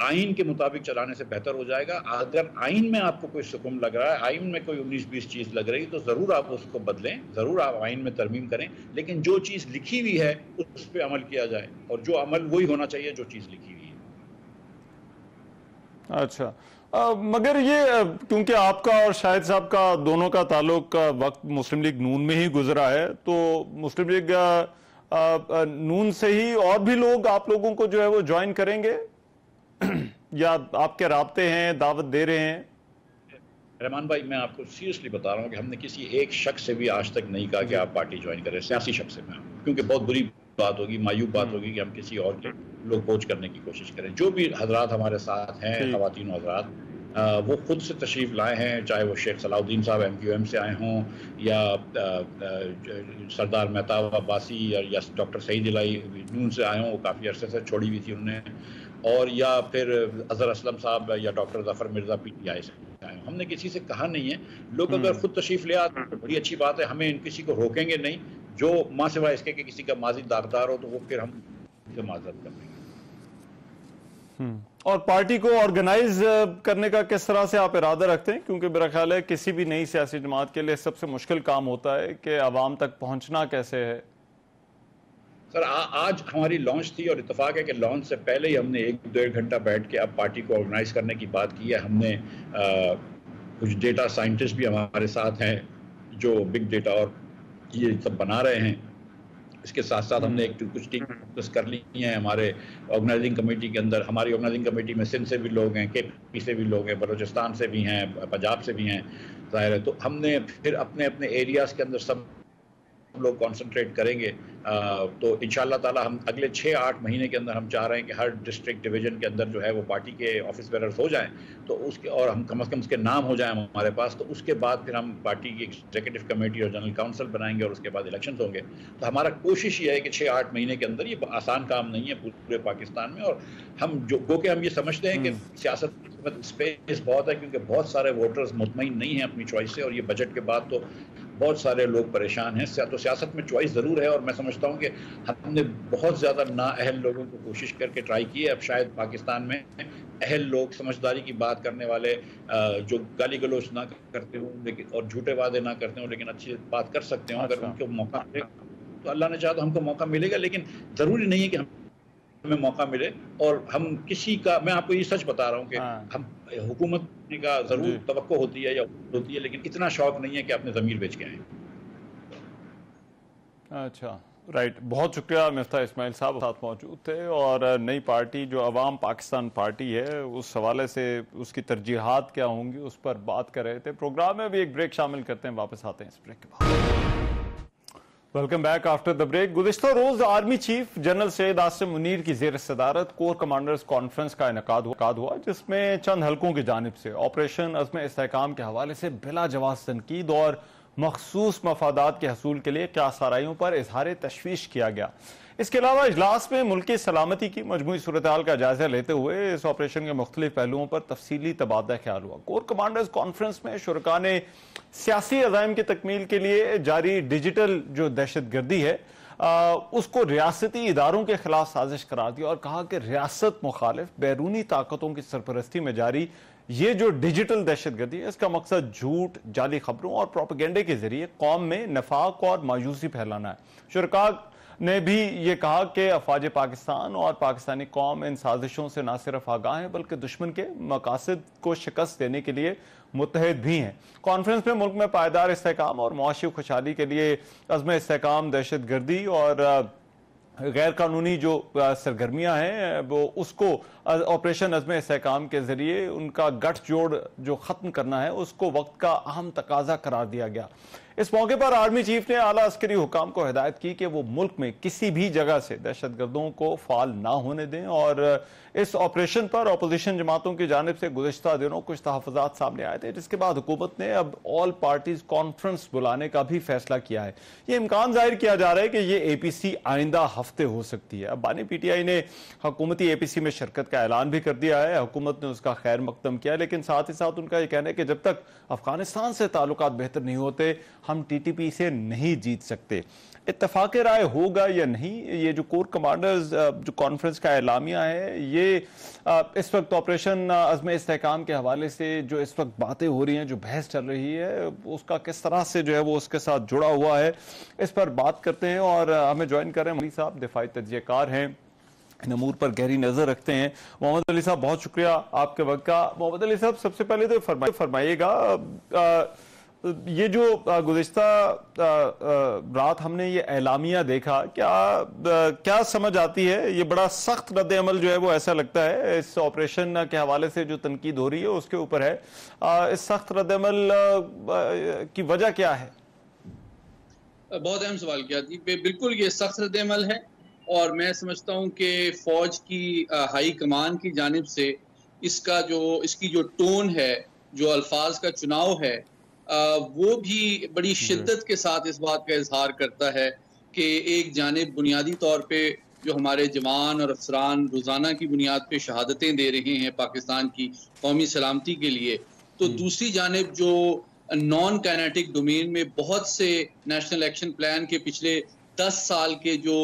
आइन के मुताबिक चलाने से बेहतर हो जाएगा। अगर आइन में आपको कोई सुकून लग रहा है, आइन में कोई 19-20 चीज़ लग रही, तो ज़रूर आप उसको बदलें, ज़रूर आप आइन में तरमीम करें, लेकिन जो चीज़ लिखी हुई है उस पर अमल किया जाए, और जो अमल वही होना चाहिए जो चीज़ लिखी हुई है। अच्छा, मगर ये क्योंकि आपका और शाहिद साहब का दोनों का ताल्लुक वक्त मुस्लिम लीग नून में ही गुजरा है, तो मुस्लिम लीग नून से ही और भी लोग आप लोगों को जो है वो ज्वाइन करेंगे या आपके राब्ते हैं, दावत दे रहे हैं? रहमान भाई, मैं आपको सीरियसली बता रहा हूँ कि हमने किसी एक शख्स से भी आज तक नहीं कहा कि आप पार्टी ज्वाइन करें, सियासी शख्स से, क्योंकि बहुत बुरी बात होगी, मायूब बात होगी कि हम किसी और के लोग कोच करने की कोशिश करें। जो भी हजरात हमारे साथ हैं, ख़वातीन हजरात, वो खुद से तशरीफ़ लाए हैं, चाहे वो शेख सलाउद्दीन साहब MQM से आए हों, या सरदार मेहताब अब्बासी या डॉक्टर सईद इलाही नून से आए हों, वो काफ़ी अरसे से छोड़ी हुई थी उन्होंने, और या फिर अजहर असलम साहब या डॉक्टर जफर मिर्ज़ा PTI से आए हों। हमने किसी से कहा नहीं है। लोग अगर खुद तशरीफ़ ले आते तो बड़ी अच्छी बात है, हमें किसी को रोकेंगे नहीं। जो माँ सिवाय इसके कि किसी का माजी दागदार हो तो वो फिर हम माजरत कर देंगे। और पार्टी को ऑर्गेनाइज करने का किस तरह से आप इरादा रखते हैं? क्योंकि मेरा ख्याल है किसी भी नई सियासी जमात के लिए सबसे मुश्किल काम होता है कि आवाम तक पहुंचना कैसे है। सर, आज हमारी लॉन्च थी और इत्तेफाक है कि लॉन्च से पहले ही हमने 1-1.5 घंटा बैठ के अब पार्टी को ऑर्गेनाइज करने की बात की है। हमने कुछ डेटा साइंटिस्ट भी हमारे साथ हैं जो बिग डेटा और ये सब बना रहे हैं। इसके साथ साथ हमने कुछ टीम कर ली हैं हमारे ऑर्गेनाइजिंग कमेटी के अंदर। हमारी ऑर्गेनाइजिंग कमेटी में सिंध से भी लोग हैं, KP से भी लोग हैं, बलूचिस्तान से भी हैं, पंजाब से भी हैं, ज़ाहिर है। तो हमने फिर अपने अपने एरियाज़ के अंदर सब लोग कंसंट्रेट करेंगे। तो इंशाअल्लाह ताला हम अगले 6-8 महीने के अंदर हम चाह रहे हैं कि हर डिस्ट्रिक्ट डिवीजन के अंदर जो है वो पार्टी के ऑफिस बेरर्स हो जाएं, तो उसके और हम कम से कम उसके नाम हो जाएं हमारे पास। तो उसके बाद फिर हम पार्टी की एग्जीक्यूटिव कमेटी और जनरल काउंसिल बनाएंगे और उसके बाद इलेक्शन होंगे। तो हमारा कोशिश ये है कि 6-8 महीने के अंदर, ये आसान काम नहीं है पूरे पाकिस्तान में, और हम हम ये समझते हैं कि सियासत में स्पेस बहुत है, क्योंकि बहुत सारे वोटर्स मुतमईन नहीं हैं अपनी चॉइस से, और ये बजट के बाद तो बहुत सारे लोग परेशान हैं। तो सियासत में चॉइस ज़रूर है, और मैं समझता हूँ कि हमने बहुत ज़्यादा नाअहल लोगों को कोशिश करके ट्राई की है। अब शायद पाकिस्तान में अहल लोग, समझदारी की बात करने वाले, जो गाली गलोच ना करते हों लेकिन और झूठे वादे ना करते हों लेकिन अच्छी बात कर सकते हों, अगर उनको मौका मिले तो अल्लाह ने चाहा तो हमको मौका मिलेगा। लेकिन ज़रूरी नहीं है कि हमें मौका मिले, और हम किसी का, मैं आपको ये सच बता रहा हूँ कि हम हुकूमत का ज़रूर तवक्को होती है या होती है, लेकिन इतना शौक नहीं है कि अपने ज़मीर बेच के आए। अच्छा, राइट, बहुत शुक्रिया। मिफ्ता इस्माइल साहब साथ मौजूद थे, और नई पार्टी जो अवाम पाकिस्तान पार्टी है उस हवाले से उसकी तरजीहात क्या होंगी उस पर बात कर रहे थे। प्रोग्राम में भी एक ब्रेक शामिल करते हैं, वापस आते हैं इस ब्रेक के बाद। Welcome back after the break. गुज़िश्ता रोज army chief general Syed Asim Munir की ज़ेर सदारत कोर कमांडर्स कॉन्फ्रेंस का इनेकाद हुआ, जिसमें चंद हल्कों की जानिब से ऑपरेशन अज़्म इस्तेहकाम के हवाले से बिला जवाब तनकीद और मखसूस मफादात के हसूल के लिए क्या साराइयों पर इजहार तशवीश किया गया। इसके अलावा इजलास में मुल्क की सलामती की मजमूई सूरत हाल का जायजा लेते हुए इस ऑपरेशन के मुख्तलिफ पहलुओं पर तफसीली तबादला ख्याल हुआ। कोर कमांडर्स कॉन्फ्रेंस में शुरका ने सियासी अज़ाइम की तकमील के लिए जारी डिजिटल जो दहशत गर्दी है उसको रियासती इदारों के खिलाफ साजिश करार दिया और कहा कि रियासत मुखालिफ बैरूनी ताकतों की सरपरस्ती में जारी ये जो डिजिटल दहशत गर्दी है, इसका मकसद झूठ, जाली खबरों और प्रोपेगेंडे के जरिए कौम में नफाक और मायूसी फैलाना है। शुरका ने भी ये कहा कि अफवाज पाकिस्तान और पाकिस्तानी कौम इन साजिशों से न सिर्फ आगाह है बल्कि दुश्मन के मकासद को शिकस्त देने के लिए मुत्तहिद भी हैं। कॉन्फ्रेंस में मुल्क में पायदार इस्तेहकाम और मुआशी खुशहाली के लिए अज़्म इस्तेहकाम, दहशत गर्दी और गैर कानूनी जो सरगर्मियां हैं वो उसको ऑपरेशन अज़्म इस्तेहकाम के जरिए उनका गठजोड़ जो ख़त्म करना है उसको वक्त का अहम तकाजा करार दिया गया। इस मौके पर आर्मी चीफ ने आला अस्करी हुकाम को हिदायत की कि वो मुल्क में किसी भी जगह से दहशतगर्दों को फाल ना होने दें और इस ऑपरेशन पर अपोजिशन जमातों की जानिब से गुज़िश्ता दिनों कुछ तहफ़्फ़ुज़ात सामने आए थे, जिसके बाद हुकूमत ने अब ऑल पार्टीज कॉन्फ्रेंस बुलाने का भी फैसला किया है। ये इम्कान जाहिर किया जा रहा है कि ये APC आइंदा हफ्ते हो सकती है। अब बानी PTI ने हुकूमती APC में शिरकत का ऐलान भी कर दिया है, हुकूमत ने उसका खैर मकदम किया, लेकिन साथ ही साथ उनका यह कहना है कि जब तक अफगानिस्तान से ताल्लुकात बेहतर नहीं होते हम TTP से नहीं जीत सकते। इत्तफाक राय होगा या नहीं, ये जो कोर कमांडर्स जो कॉन्फ्रेंस का एलामिया है, ये इस वक्त ऑपरेशन अज़्म इस्तेहकाम के हवाले से जो इस वक्त बातें हो रही हैं, जो बहस चल रही है, उसका किस तरह से जो है वो उसके साथ जुड़ा हुआ है, इस पर बात करते हैं। और हमें ज्वाइन कर रहे हैं मौलवी साहब, दिफाई तज्ज़ियाकार हैं, इन अमूर पर गहरी नजर रखते हैं। मोहम्मद अली साहब, बहुत शुक्रिया आपके वक्त का। मोहम्मद अली साहब, सबसे पहले तो फरमाइएगा, ये जो गुज़िश्ता रात हमने ये एलामिया देखा, क्या समझ आती है? ये बड़ा सख्त रद्द अमल जो है वो ऐसा लगता है इस ऑपरेशन के हवाले से जो तनकीद हो रही है उसके ऊपर है। इस सख्त रद्द अमल की वजह क्या है? बहुत अहम सवाल किया जी। बिल्कुल ये सख्त रद्द अमल है और मैं समझता हूँ कि फौज की हाई कमान की जानिब से इसकी जो टोन है, जो अल्फाज का चुनाव है, वो भी बड़ी शिद्दत के साथ इस बात का इजहार करता है कि एक जानिब बुनियादी तौर पे जो हमारे जवान और अफसरान रोज़ाना की बुनियाद पे शहादतें दे रहे हैं पाकिस्तान की कौमी सलामती के लिए, तो दूसरी जानिब जो नॉन काइनेटिक डोमेन में बहुत से नेशनल एक्शन प्लान के पिछले 10 साल के जो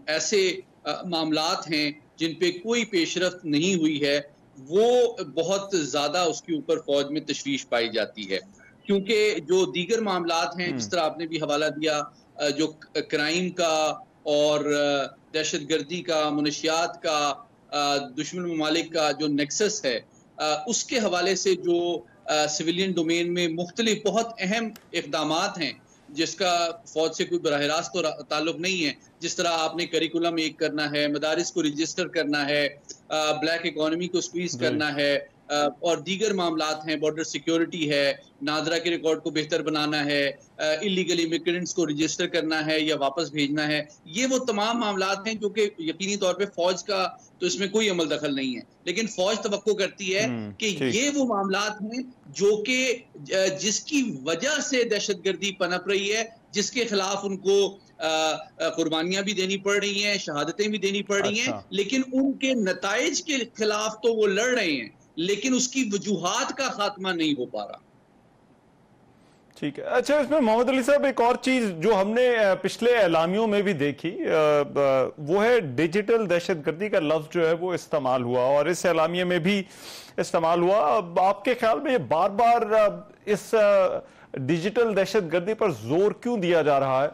ऐसे मामलात हैं जिन पे कोई पेशरफ्त नहीं हुई है, वो बहुत ज़्यादा उसके ऊपर फौज में तशवीश पाई जाती है। क्योंकि जो दीगर मामलात हैं, जिस तरह आपने भी हवाला दिया, जो क्राइम का और दहशत गर्दी का, मुनशियात का, दुश्मन ममालिक का जो नेक्सस है, उसके हवाले से जो सिविलियन डोमेन में मुख्तलिफ बहुत अहम इक़दामात हैं जिसका फौज से कोई बराह रास्त तो ताल्लुक नहीं है। जिस तरह आपने करिकुलम एक करना है, मदारिस को रजिस्टर करना है, ब्लैक इकोनॉमी को स्क्वीज करना है, और दीगर मामलात हैं, बॉर्डर सिक्योरिटी है, नादरा के रिकॉर्ड को बेहतर बनाना है, इलीगल इमिग्रेंट्स को रजिस्टर करना है या वापस भेजना है। ये वो तमाम मामलात हैं जो कि यकीनी तौर पे फौज का तो इसमें कोई अमल दखल नहीं है, लेकिन फौज तवक्को करती है कि ये वो मामलात हैं जो कि जिसकी वजह से दहशतगर्दी पनप रही है, जिसके खिलाफ उनको कुर्बानियां भी देनी पड़ रही हैं, शहादतें भी देनी पड़ रही हैं, लेकिन उनके नताइज के खिलाफ तो वो लड़ रहे हैं, लेकिन उसकी वजूहात का खात्मा नहीं हो पा रहा। ठीक है। अच्छा, इसमें मोहम्मद अली साहब एक और चीज जो हमने पिछले एलामियों में भी देखी, वो है डिजिटल दहशतगर्दी का लफ्ज जो है वो इस्तेमाल हुआ और इस एलामिया में भी इस्तेमाल हुआ। आपके ख्याल में बार बार इस डिजिटल दहशतगर्दी पर जोर क्यों दिया जा रहा है?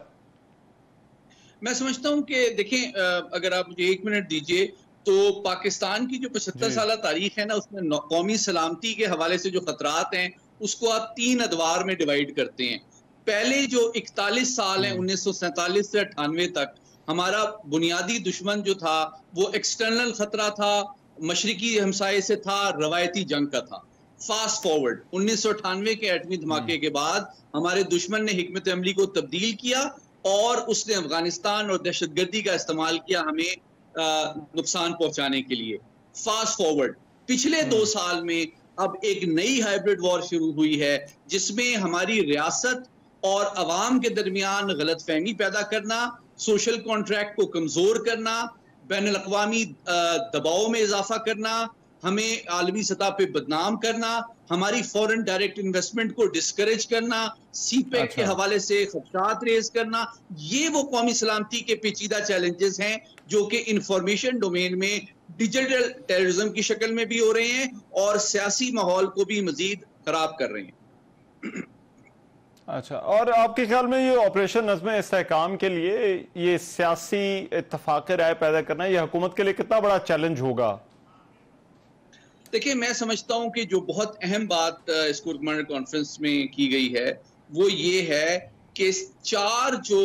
मैं समझता हूं कि देखें, अगर आप मुझे 1 मिनट दीजिए तो पाकिस्तान की जो 75 साल तारीख है ना, उसमें कौमी सलामती के हवाले से जो खतरात हैं उसको आप 3 अदवार में डिवाइड करते हैं। पहले जो 41 साल हैं 1947 से 98 तक, हमारा बुनियादी दुश्मन जो था वो एक्सटर्नल खतरा था, मशरकी हमसाये से था, रवायती जंग का था। फास्ट फॉरवर्ड 1998 के एटमी धमाके के बाद हमारे दुश्मन ने हिकमत अमली को तब्दील किया और उसने अफगानिस्तान और दहशतगर्दी का इस्तेमाल किया हमें नुकसान पहुंचाने के लिए। फास्ट फॉरवर्ड पिछले 2 साल में अब एक नई हाइब्रिड वॉर शुरू हुई है, जिसमें हमारी रियासत और अवाम के दरमियान गलतफहमी पैदा करना, सोशल कॉन्ट्रैक्ट को कमजोर करना, बैनुल अक़वामी दबाव में इजाफा करना, हमें आलमी सतह पे बदनाम करना, हमारी फॉरेन डायरेक्ट इन्वेस्टमेंट को डिस्करेज करना, सीपेक के हवाले से खदशात रेज करना, ये वो कौमी सलामती के पेचीदा चैलेंजेस हैं जो कि इंफॉर्मेशन डोमेन में डिजिटल टेररिज्म की शक्ल में भी हो रहे हैं और सियासी माहौल को भी मजीद खराब कर रहे हैं। अच्छा, और आपके ख्याल में ये ऑपरेशन नज़्म इस्तेहकाम के लिए ये सियासी इत्तफाक़ राय पैदा करना ये हुकूमत के लिए कितना बड़ा चैलेंज होगा? देखिए, मैं समझता हूं कि जो बहुत अहम बात इस कोर कमांडर कॉन्फ्रेंस में की गई है वो ये है कि 4 जो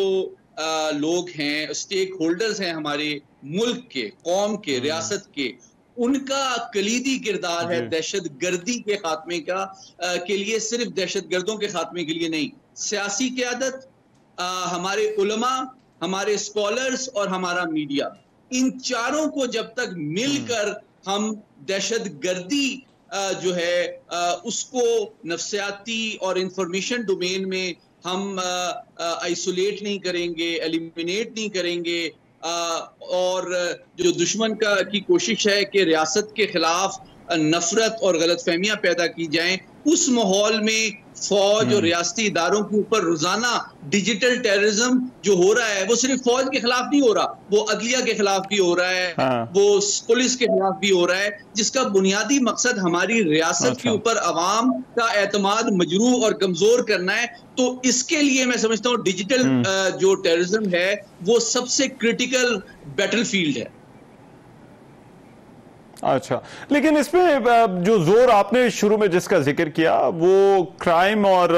लोग हैं, स्टेक होल्डर्स हैं हमारे मुल्क के, कौम के, रियासत के, उनका कलीदी किरदार है दहशत गर्दी के खात्मे का के लिए, सिर्फ दहशत गर्दों के खात्मे के लिए नहीं, सियासी क़यादत, हमारे उलमा, हमारे स्कॉलर्स और हमारा मीडिया, इन चारों को जब तक मिलकर हम दहशत गर्दी जो है उसको नफ्सियाती और इंफॉर्मेशन डोमेन में हम आइसोलेट नहीं करेंगे, एलिमिनेट नहीं करेंगे, और जो दुश्मन की कोशिश है कि रियासत के खिलाफ नफरत और गलतफहमियां पैदा की जाएं, उस माहौल में फौज और रियासती इदारों के ऊपर रोजाना डिजिटल टेररिज्म जो हो रहा है वो सिर्फ फौज के खिलाफ नहीं हो रहा, वो अदलिया के खिलाफ भी हो रहा है, वो पुलिस के खिलाफ भी हो रहा है, जिसका बुनियादी मकसद हमारी रियासत के ऊपर अवाम का एतमाद मजरूह और कमजोर करना है। तो इसके लिए मैं समझता हूँ डिजिटल जो टेररिज्म है वो सबसे क्रिटिकल बैटलफील्ड है। अच्छा, लेकिन इसमें जो जोर आपने शुरू में जिसका जिक्र किया वो क्राइम और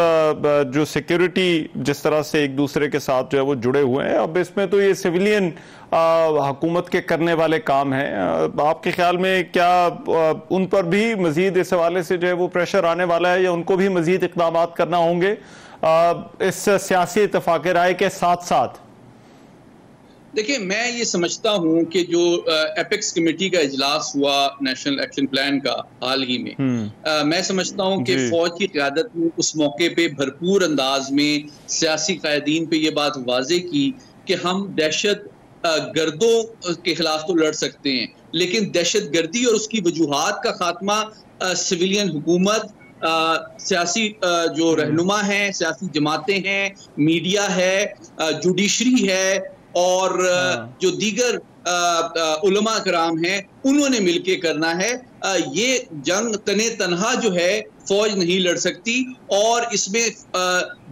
जो सिक्योरिटी जिस तरह से एक दूसरे के साथ जो है वो जुड़े हुए हैं, अब इसमें तो ये सिविलियन हुकूमत के करने वाले काम हैं। आपके ख्याल में क्या उन पर भी मजीद इस हवाले से जो है वो प्रेशर आने वाला है या उनको भी मजीद इक़दाम करना होंगे इस सियासी इत्तफाक़ राय के साथ साथ? देखिए, मैं ये समझता हूं कि जो एपेक्स कमेटी का इजलास हुआ नेशनल एक्शन प्लान का हाल ही में, मैं समझता हूं कि फौज की क़यादत ने उस मौके पे भरपूर अंदाज में सियासी कायदीन पे ये बात वाजे की कि हम दहशत गर्दों के खिलाफ तो लड़ सकते हैं, लेकिन दहशत गर्दी और उसकी वजूहात का खात्मा सिविलियन हुकूमत, सियासी जो रहनुमा हैं, सियासी जमातें हैं, मीडिया है, जुडिशरी है और जो दीगर उलमा कराम हैं, उन्होंने मिलके करना है। ये जंग तने तनहा जो है फौज नहीं लड़ सकती और इसमें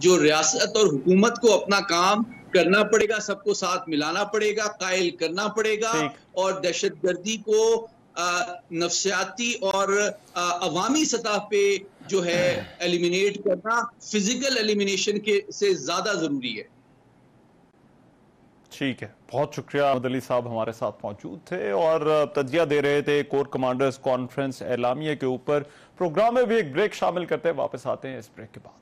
जो रियासत और हुकूमत को अपना काम करना पड़ेगा, सबको साथ मिलाना पड़ेगा, कायल करना पड़ेगा और दहशतगर्दी को नफ्सियाती और अवामी सतह पे जो है एलिमिनेट करना फिजिकल एलिमिनेशन के से ज्यादा जरूरी है। ठीक है, बहुत शुक्रिया। अहमद अली साहब हमारे साथ मौजूद थे और तजिया दे रहे थे कोर कमांडर्स कॉन्फ्रेंस एलामिया के ऊपर। प्रोग्राम में भी एक ब्रेक शामिल करते हैं, वापस आते हैं इस ब्रेक के बाद।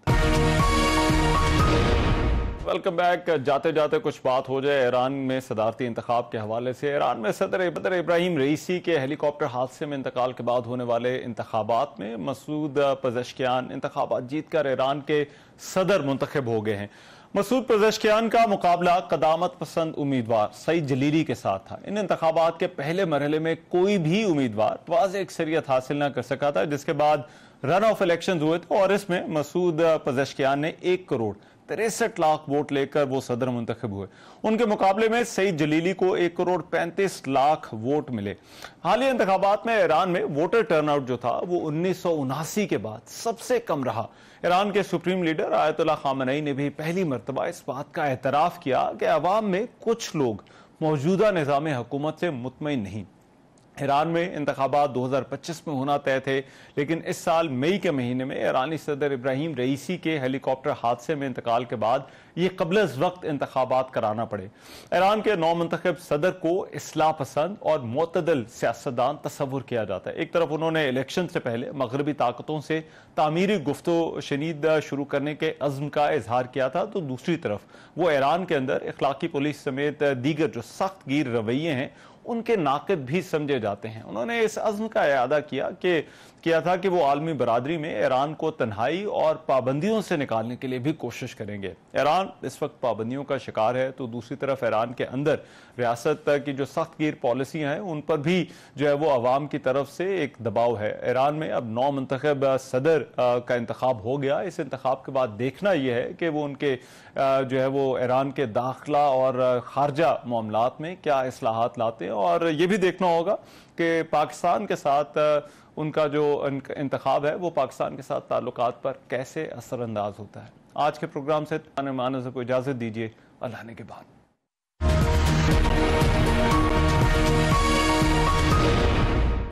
Welcome back. जाते जाते कुछ बात हो जाए ईरान में सदारती इंतखाब के हवाले से। ईरान में सदर इब्राहिम रईसी के हेलीकॉप्टर हादसे में इंतकाल के बाद होने वाले इंतखाबात में मसूद पज़ेश्कियान इंतखाबात जीतकर ईरान के सदर मुंतखब हो गए हैं। मसूद पज़ेश्कियान का मुकाबला क़दामत पसंद उम्मीदवार सईद जलीली के साथ था। इन इंतखाबात के पहले मरहले में कोई भी उम्मीदवार वाज़ेह अक्सरियत हासिल न कर सका था, जिसके बाद रन ऑफ इलेक्शन हुए थे और इसमें मसूद पज़ेश्कियान ने 1,63,00,000 वोट लेकर वो सदर मुंतखब हुए। उनके मुकाबले में सईद जलीली को 1,35,00,000 वोट मिले। हालिया इंतखाबात में ईरान में वोटर टर्नआउट जो था वो 1979 के बाद सबसे कम रहा। ईरान के सुप्रीम लीडर आयतुल्लाह खामेनी ने भी पहली मर्तबा इस बात का एतराफ़ किया कि अवाम में कुछ लोग मौजूदा निज़ाम हुकूमत से मुतमईन नहीं। ईरान में इंतखाबात 2025 में होना तय थे, लेकिन इस साल मई के महीने में ईरानी सदर इब्राहिम रईसी के हेलीकॉप्टर हादसे में इंतकाल के बाद ये क़ब्ल वक्त इंतखाबात कराना पड़े। ईरान के नौमुंतखब सदर को इस्लाह पसंद और मोतदल सियासतदान तस्वुर किया जाता है। एक तरफ उन्होंने इलेक्शन से पहले मगरबी ताकतों से तामीरी गुफ्तो शनीद शुरू करने के अज़्म का इजहार किया था, तो दूसरी तरफ वो ईरान के अंदर इखलाकी पुलिस समेत दीगर जो सख्त गिर रवैये हैं उनके नाक़िद भी समझे जाते हैं। उन्होंने इस अज़्म का इआदा किया था कि वो आलमी बरादरी में ईरान को तन्हाई और पाबंदियों से निकालने के लिए भी कोशिश करेंगे। ईरान इस वक्त पाबंदियों का शिकार है, तो दूसरी तरफ ईरान के अंदर रियासत की जो सख्त गिर पॉलिसियाँ हैं उन पर भी जो है वो अवाम की तरफ से एक दबाव है। ईरान में अब नौमुंतखब सदर का इंतखाब हो गया। इस इंतखाब के बाद देखना यह है कि वो उनके जो है वो ईरान के दाखिला और खारजा मामलात में क्या इस्लाहात लाते हैं, और ये भी देखना होगा कि पाकिस्तान के साथ उनका जो इंतखाब है वो पाकिस्तान के साथ ताल्लुकात पर कैसे असरअंदाज होता है। आज के प्रोग्राम से माने से को इजाज़त दीजिए, अल्लाह ने के बाद।